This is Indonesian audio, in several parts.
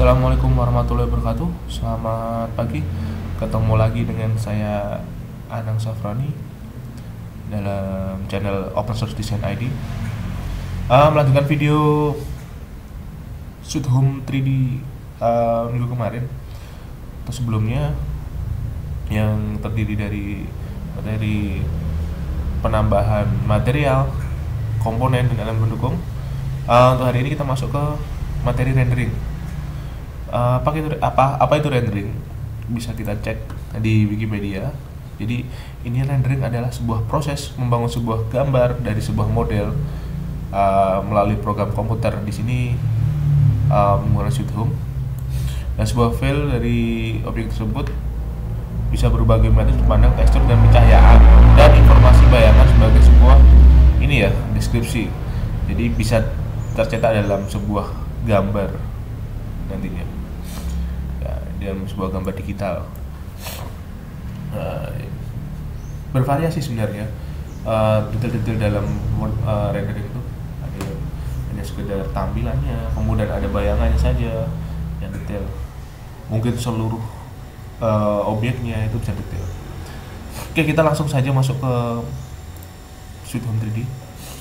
Assalamualaikum warahmatullahi wabarakatuh. Selamat pagi. Ketemu lagi dengan saya Anang Safroni dalam channel Open Source Design ID. Melanjutkan video Sweet Home 3D minggu kemarin atau sebelumnya, yang terdiri dari materi penambahan material, komponen, dan elemen pendukung. Untuk hari ini kita masuk ke materi rendering. Apa itu rendering? Bisa kita cek di Wikipedia. Jadi ini rendering adalah sebuah proses membangun sebuah gambar dari sebuah model melalui program komputer. Di sini menggunakan Sweet Home. Dan sebuah file dari objek tersebut bisa berbagai macam pandang, tekstur, dan pencahayaan, dan informasi bayangan sebagai sebuah deskripsi. Jadi bisa tercetak dalam sebuah gambar nantinya, dalam sebuah gambar digital. Bervariasi sebenarnya detail-detail dalam rendering itu. Ada hanya sekedar tampilannya, kemudian ada bayangannya saja yang detail. Mungkin seluruh objeknya itu bisa detail. Oke, kita langsung saja masuk ke Sweet Home 3D.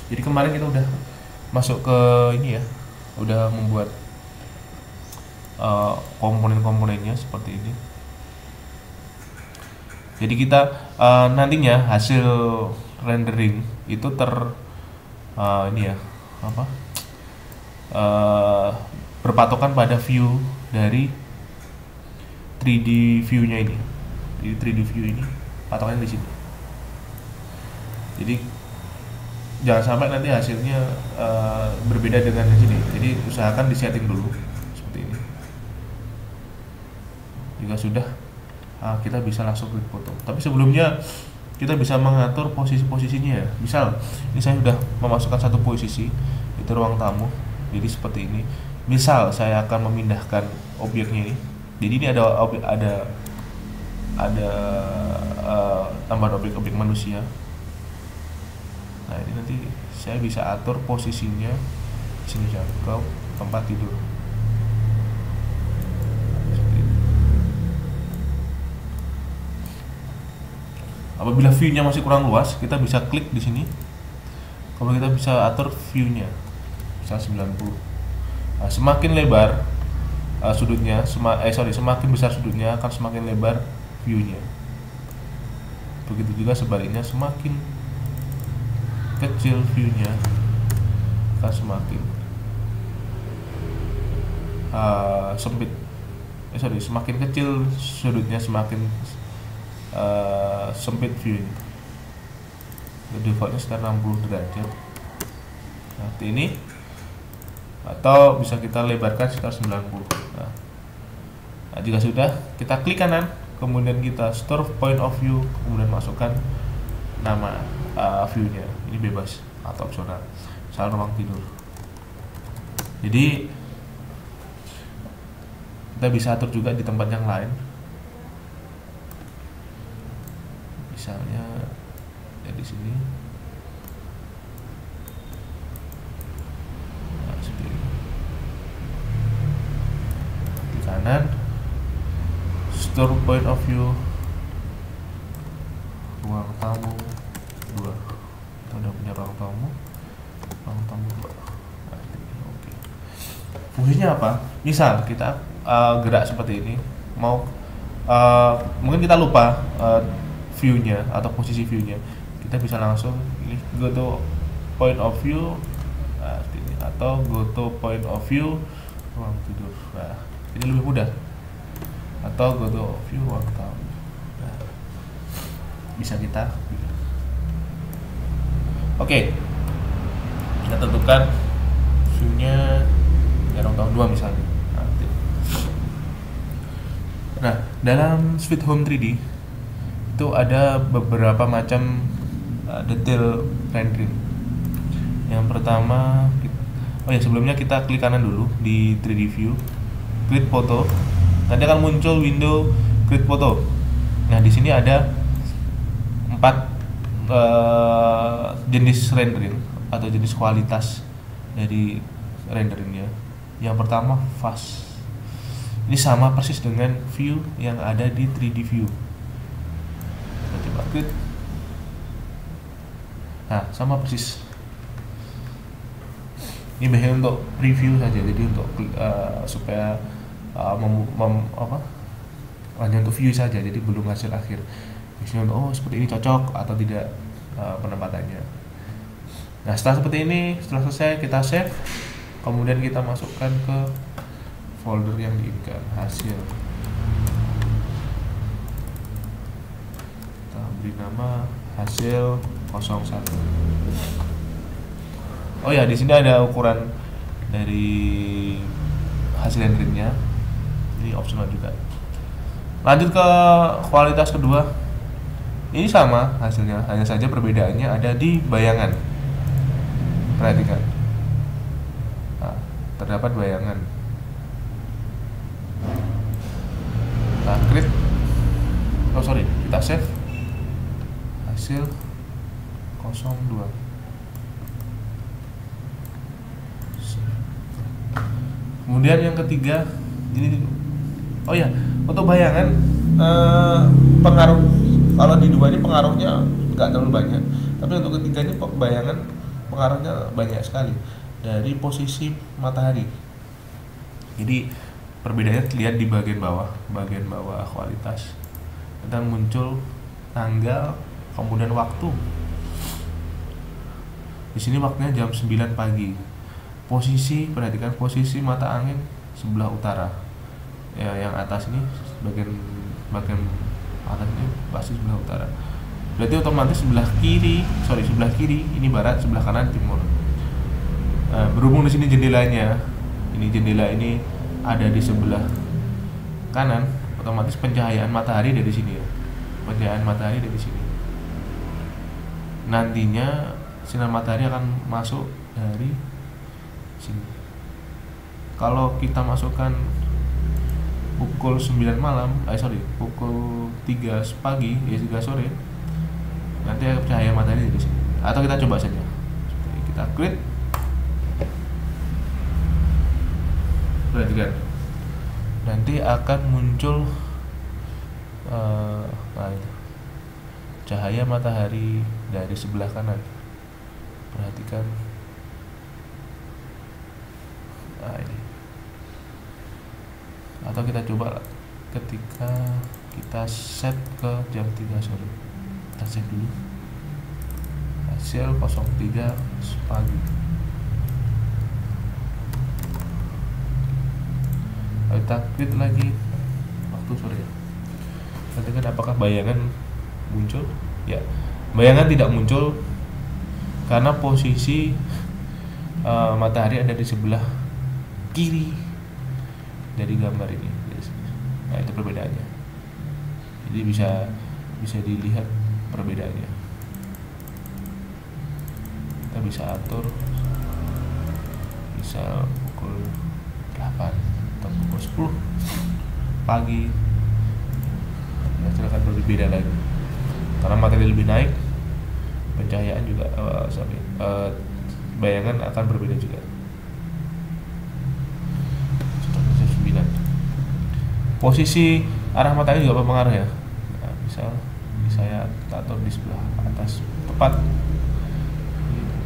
Jadi kemarin kita udah masuk ke udah membuat komponen-komponennya seperti ini. Jadi kita nantinya hasil rendering itu berpatokan pada view dari 3D view-nya ini. Di 3D view ini patokannya di sini. Jadi jangan sampai nanti hasilnya berbeda dengan di sini. Jadi usahakan disetting dulu seperti ini. Jika sudah, kita bisa langsung klik foto. Tapi sebelumnya kita bisa mengatur posisi-posisinya ya. Misal ini saya sudah memasukkan satu posisi, itu ruang tamu. Jadi seperti ini. Misal saya akan memindahkan objeknya ini. Jadi ini ada tambahan objek-objek manusia. Nah, ini nanti saya bisa atur posisinya di sini ke tempat tidur. Apabila view-nya masih kurang luas, kita bisa klik di sini. Kemudian kita bisa atur view-nya, bisa 90. Nah, semakin lebar sudutnya, semakin besar sudutnya akan semakin lebar view-nya. Begitu juga sebaliknya, semakin kecil view-nya akan semakin sempit. Semakin kecil sudutnya, semakin sempit view-nya. Defaultnya sekitar 60 derajat seperti ini, atau bisa kita lebarkan sekitar 90. Nah, jika sudah, kita klik kanan, kemudian kita store point of view, kemudian masukkan nama view-nya. Ini bebas atau opsional. Misal ruang tidur. Jadi kita bisa atur juga di tempat yang lain. Misalnya di sini. Nah, seperti ini. Di kanan, store point of view, ruang tamu 2. Kita udah punya ruang tamu 2. Nah, ini oke. Fungsinya apa? Misal kita gerak seperti ini, mungkin kita lupa view-nya atau posisi view-nya, kita bisa langsung pilih go to point of view, atau go to point of view ruang tidur. Nah, ini lebih mudah. Atau go to view ruang tamu. Nah, bisa kita pilih. Oke, kita tentukan view-nya ruang tamu 2 misalnya. Nah, dalam Sweet Home 3D itu ada beberapa macam detail rendering. Yang pertama, sebelumnya kita klik kanan dulu di 3D view, create photo. Nanti akan muncul window create photo. Nah, di sini ada 4 jenis rendering atau jenis kualitas dari renderingnya. Yang pertama fast. Ini sama persis dengan view yang ada di 3D view. Kita coba klik. Nah, sama persis. Ini biasanya untuk preview saja, jadi untuk supaya hanya untuk view saja, jadi belum hasil akhir. Misalnya untuk seperti ini cocok atau tidak penempatannya. Nah, setelah seperti ini, setelah selesai kita save, kemudian kita masukkan ke folder yang diinginkan, hasil. Kita beri nama hasil 01. Oh ya, di sini ada ukuran dari hasil renderingnya, ini optional juga. Lanjut ke kualitas kedua. Ini sama hasilnya, hanya saja perbedaannya ada di bayangan. Perhatikan. Nah, terdapat bayangan. Kita create. Kita save hasil 02. Kemudian yang ketiga, ini untuk bayangan pengaruh, kalau di dua ini pengaruhnya nggak terlalu banyak, tapi untuk ketiga ini bayangan pengaruhnya banyak sekali dari posisi matahari. Jadi perbedaannya terlihat di bagian bawah kualitas, dan muncul tanggal, kemudian waktu. Di sini waktunya jam 9 pagi. Perhatikan posisi mata angin sebelah utara. Ya, yang atas ini bagian atas ini pasti sebelah utara. Berarti otomatis sebelah kiri ini barat, sebelah kanan timur. Berhubung di sini jendelanya, jendela ini ada di sebelah kanan, otomatis pencahayaan matahari dari sini ya. Nantinya sinar matahari akan masuk dari sini. Kalau kita masukkan pukul 9 malam, pukul 3 pagi, 3 sore, nanti cahaya matahari dari sini. Atau kita coba saja. Kita klik. Perhatikan. Nanti akan muncul cahaya matahari dari sebelah kanan. Perhatikan. Ini. Atau kita coba ketika kita set ke jam 3 sore. Kita set dulu. Hasil 03 pagi. Kita klik lagi waktu sore. Perhatikan apakah bayangan muncul? Ya, bayangan tidak muncul karena posisi matahari ada di sebelah kiri dari gambar ini. Nah, itu perbedaannya. Jadi bisa dilihat perbedaannya. Kita bisa atur, bisa pukul 8 atau pukul 10 pagi. Hasil akan berbeda lagi karena matahari lebih naik, pencahayaan juga bayangan akan berbeda juga. Posisi arah matahari juga berpengaruh ya. Nah, misal saya atur di sebelah atas tepat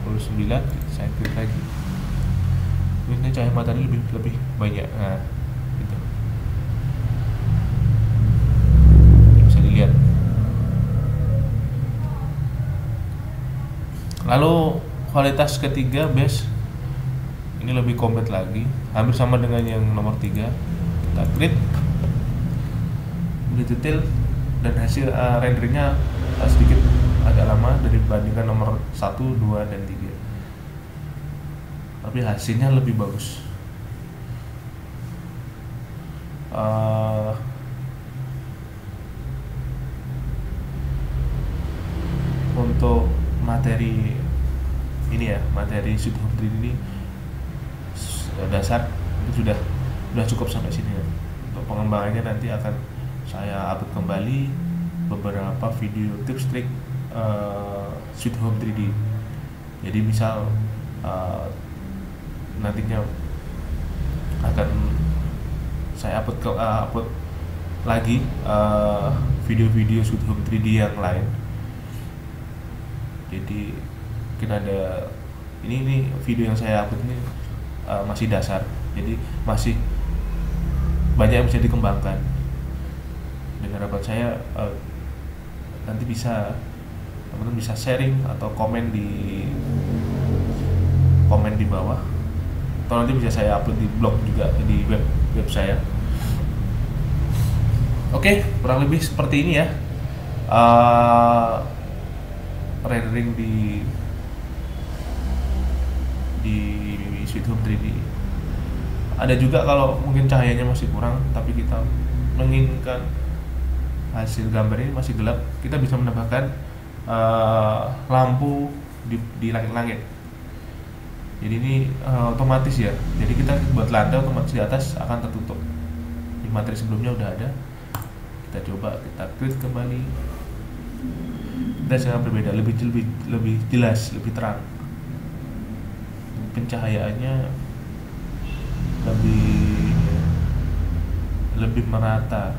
pukul 9, saya klik lagi. Ini cahaya matahari lebih banyak. Nah, gitu. Bisa dilihat. Lalu kualitas ketiga base ini lebih komplit lagi, hampir sama dengan yang nomor 3. Kita klik. Lebih detail dan hasil renderingnya sedikit agak lama dibandingkan nomor 1, 2, dan 3, tapi hasilnya lebih bagus. Untuk materi ini ya, materi Sweethome 3D ini dasar itu sudah cukup sampai sini ya. Untuk pengembangannya nanti akan saya upload kembali beberapa video tips trik Sweethome 3D. Jadi misal nantinya akan saya upload lagi video-video Sweet Home 3D yang lain. Jadi mungkin ada ini video yang saya upload ini masih dasar, jadi masih banyak yang bisa dikembangkan. Dengan harapan saya nanti teman-teman bisa sharing atau komen di bawah, atau nanti bisa saya upload di blog juga, di web saya. Oke, kurang lebih seperti ini ya rendering di Sweet Home 3D. Ada juga kalau mungkin cahayanya masih kurang, tapi kita menginginkan hasil gambar ini masih gelap, kita bisa menambahkan lampu di langit-langit. Jadi ini otomatis ya, jadi kita buat lantai otomatis di atas akan tertutup. Di materi sebelumnya udah ada, kita coba kita klik kembali, kita sangat berbeda, lebih jelas, lebih terang, pencahayaannya lebih merata.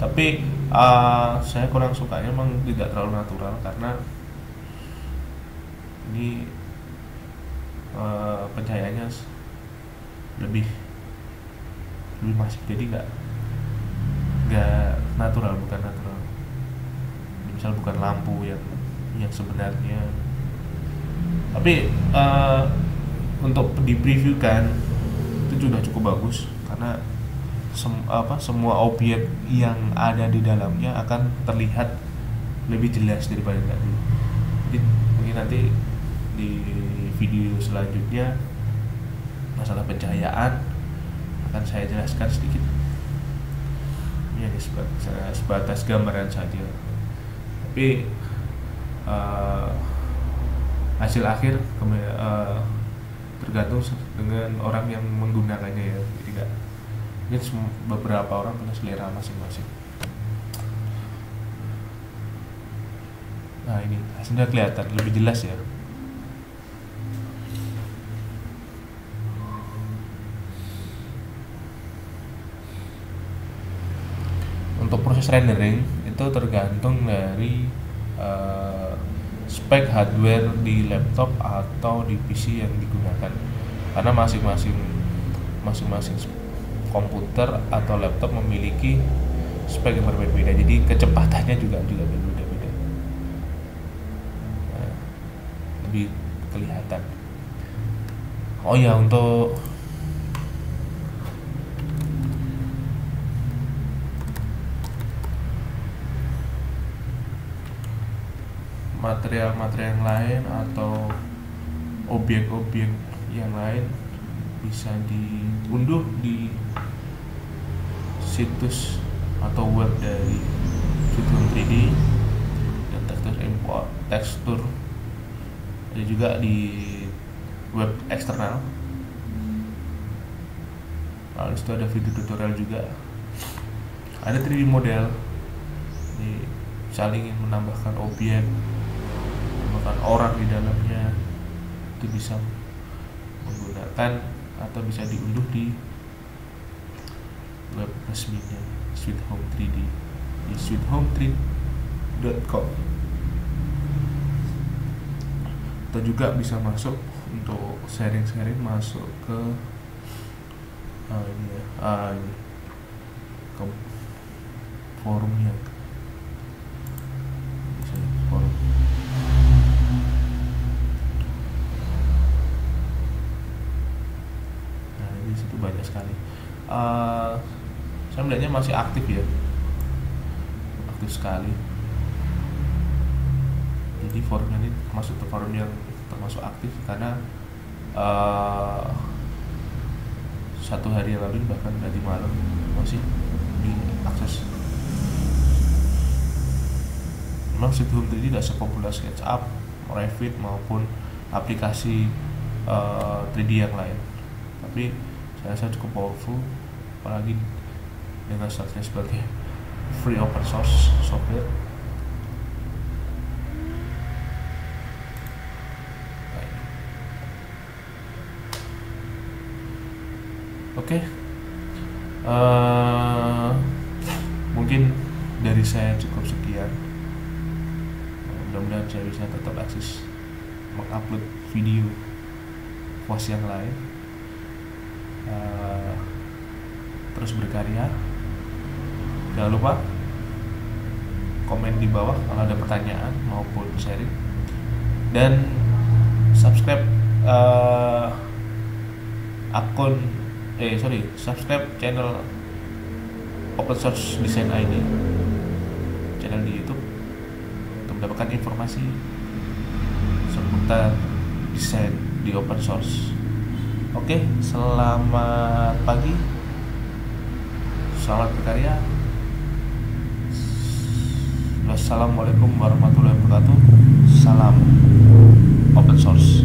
Tapi saya kurang sukanya memang tidak terlalu natural, karena ini pencahayaannya lebih masif, jadi nggak natural, bukan natural. Misal bukan lampu yang sebenarnya. Tapi untuk di preview kan itu sudah cukup bagus, karena semua objek yang ada di dalamnya akan terlihat lebih jelas daripada tadi. Jadi mungkin nanti di video selanjutnya masalah pencahayaan akan saya jelaskan sedikit. Ini hanya sebatas gambaran saja, tapi hasil akhir tergantung dengan orang yang menggunakannya ya. Jadi mungkin beberapa orang punya selera masing-masing. Nah, ini hasilnya kelihatan lebih jelas ya. Untuk proses rendering itu tergantung dari spek hardware di laptop atau di PC yang digunakan, karena masing-masing komputer atau laptop memiliki spek yang berbeda-beda, jadi kecepatannya juga berbeda-beda. Nah, lebih kelihatan. Oh ya, untuk material-material yang lain atau objek-objek yang lain bisa diunduh di situs atau web dari Sweet Home 3D, dan tekstur import, tekstur ada juga di web eksternal. Lalu itu ada video tutorial juga, ada 3D model. Jadi saling ingin menambahkan objek, menambahkan orang di dalamnya, itu bisa menggunakan atau bisa diunduh di web resminya Sweet Home 3D di sweethome3d.com. Atau juga bisa masuk untuk sharing masuk ke ke forumnya. Di situ banyak sekali. Saya melihatnya masih aktif ya, aktif sekali. Jadi forumnya ini masuk ke forum yang termasuk aktif, karena satu hari yang lalu bahkan tadi malam masih diakses. Memang Sweet Home 3D tidak sepopuler SketchUp, Revit maupun aplikasi 3D yang lain, tapi saya rasa cukup powerful, apalagi dengan statusnya sebagai free open source software. Oke, Eh, Mungkin dari saya cukup sekian. Mudah-mudahan saya bisa tetap eksis mengupload video voice yang lain. Eh, Terus berkarya. Jangan lupa komen di bawah kalau ada pertanyaan maupun sharing, dan subscribe subscribe channel Open Source Design ID, channel di YouTube, untuk mendapatkan informasi seputar desain di open source. Oke, selamat pagi, selamat berkarya. Wassalamualaikum warahmatullahi wabarakatuh. Salam open source.